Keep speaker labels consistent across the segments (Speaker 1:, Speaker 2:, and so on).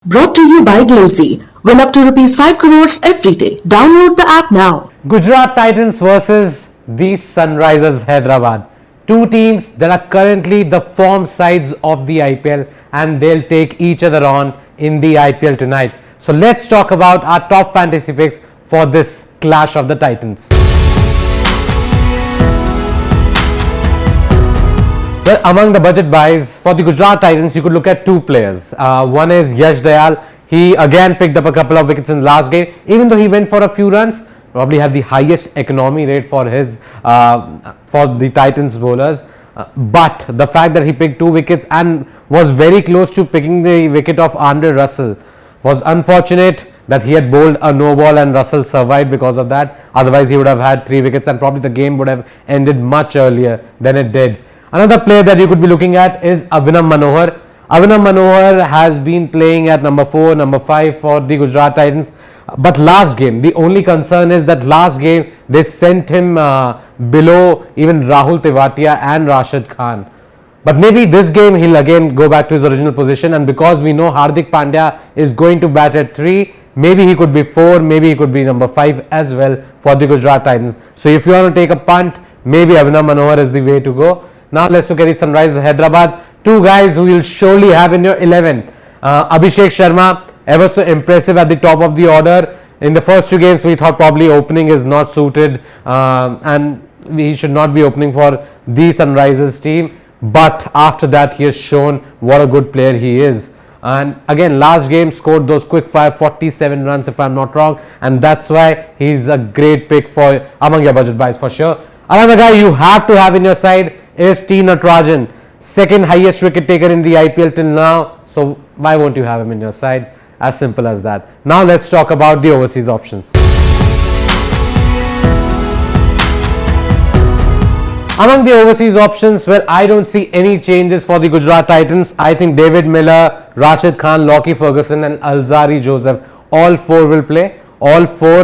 Speaker 1: Brought to you by Gamezy. Win up to rupees 5 crores every day. Download the app now.
Speaker 2: Gujarat Titans versus the Sunrisers Hyderabad. Two teams that are currently the form sides of the IPL, and they'll take each other on in the IPL tonight. So let's talk about our top fantasy picks for this clash of the Titans. Well, among the budget buys for the Gujarat Titans, you could look at two players. One is Yash Dayal. He again picked up a couple of wickets in the last game. Even though he went for a few runs, probably had the highest economy rate for the Titans bowlers. But the fact that he picked two wickets and was very close to picking the wicket of Andre Russell was unfortunate that he had bowled a no ball and Russell survived because of that. Otherwise, he would have had three wickets and probably the game would have ended much earlier than it did. Another player that you could be looking at is Abhinam Manohar. Abhinam Manohar has been playing at number 4, number 5 for the Gujarat Titans. But last game, the only concern is that last game they sent him below even Rahul Tewatia and Rashid Khan. But maybe this game he'll again go back to his original position, and because we know Hardik Pandya is going to bat at 3, maybe he could be 4, maybe he could be number 5 as well for the Gujarat Titans. So if you want to take a punt, maybe Abhinam Manohar is the way to go. Now let's look at the Sunrisers Hyderabad. Two guys who you'll surely have in your 11. Abhishek Sharma, ever so impressive at the top of the order. In the first two games, we thought probably opening is not suited and he should not be opening for the Sunrisers team. But after that, he has shown what a good player he is. And again, last game scored those quick fire 47 runs if I'm not wrong. And that's why he's a great pick for among your budget buys for sure. Another guy you have to have in your side is T. Natarajan, second highest wicket taker in the IPL till now. So why won't you have him in your side? As simple as that. Now let's talk about the overseas options. Among the overseas options, well, I don't see any changes for the Gujarat Titans. I think David Miller, Rashid Khan, Lockie Ferguson and Alzari Joseph, all four will play. All four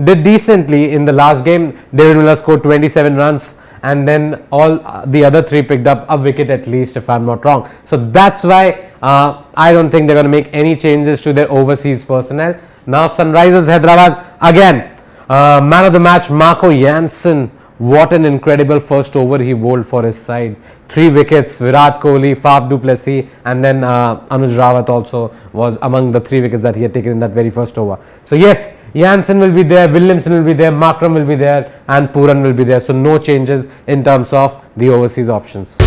Speaker 2: did decently in the last game. David Miller scored 27 runs. And then all the other three picked up a wicket at least, if I'm not wrong. So that's why I don't think they're going to make any changes to their overseas personnel. Now Sunrisers Hyderabad, again, man of the match Marco Jansen. What an incredible first over he bowled for his side. 3 wickets, Virat Kohli, Faf du Plessis, and then Anuj Rawat also was among the 3 wickets that he had taken in that very first over. So yes, Jansen will be there, Williamson will be there, Markram will be there, and Puran will be there. So no changes in terms of the overseas options.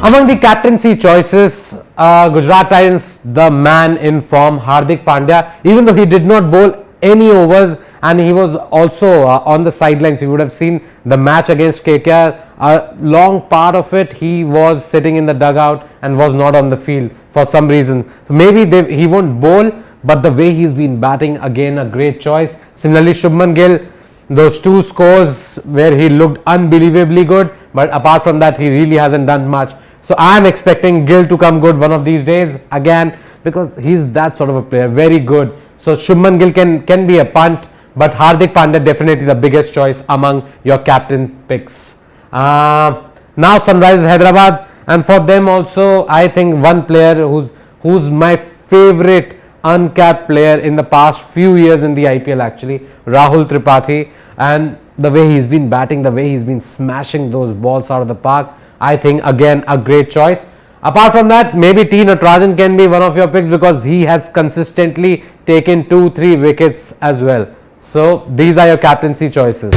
Speaker 2: Among the captaincy choices, Gujarat Titans, the man in form, Hardik Pandya, even though he did not bowl any overs and he was also on the sidelines. You would have seen the match against KKR. A long part of it he was sitting in the dugout and was not on the field for some reason. So maybe he won't bowl, but the way he's been batting, again a great choice. Similarly, Shubman Gill, those 2 scores where he looked unbelievably good, but apart from that he really hasn't done much. So I am expecting Gill to come good one of these days again, because he's that sort of a player, very good. So Shubman Gill can be a punt, but Hardik Pandya definitely the biggest choice among your captain picks. Now Sunrisers Hyderabad, and for them also I think one player who's my favorite uncapped player in the past few years in the IPL actually, Rahul Tripathi, and the way he's been batting, the way he's been smashing those balls out of the park, I think again a great choice. Apart from that, maybe T. Natarajan can be one of your picks because he has consistently taken 2-3 wickets as well. So these are your captaincy choices.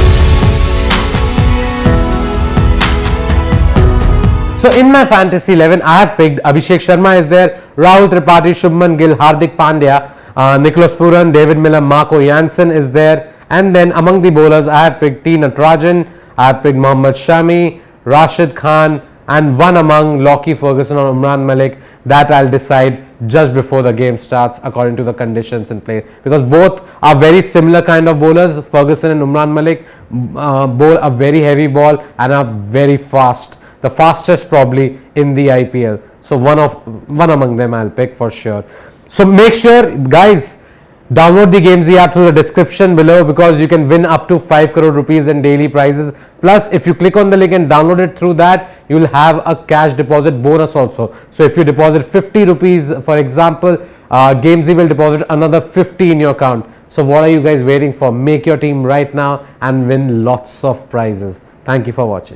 Speaker 2: So in my fantasy 11, I have picked Abhishek Sharma is there, Rahul Tripathi, Shubman Gill, Hardik Pandya, Nicholas Puran, David Miller, Marco Jansen is there. And then among the bowlers, I have picked T. Natarajan, I have picked Mohammad Shami, Rashid Khan, and one among Lockie Ferguson or Umran Malik. That I'll decide just before the game starts according to the conditions in play, because both are very similar kind of bowlers. Ferguson and Umran Malik bowl a very heavy ball and are very fast, the fastest probably in the IPL. So one among them I'll pick for sure. So make sure guys, Download the Gamezy app through the description below because you can win up to 5 crore rupees in daily prizes. Plus, if you click on the link and download it through that, you will have a cash deposit bonus also. So, if you deposit 50 rupees, for example, Gamezy will deposit another 50 in your account. So, what are you guys waiting for? Make your team right now and win lots of prizes. Thank you for watching.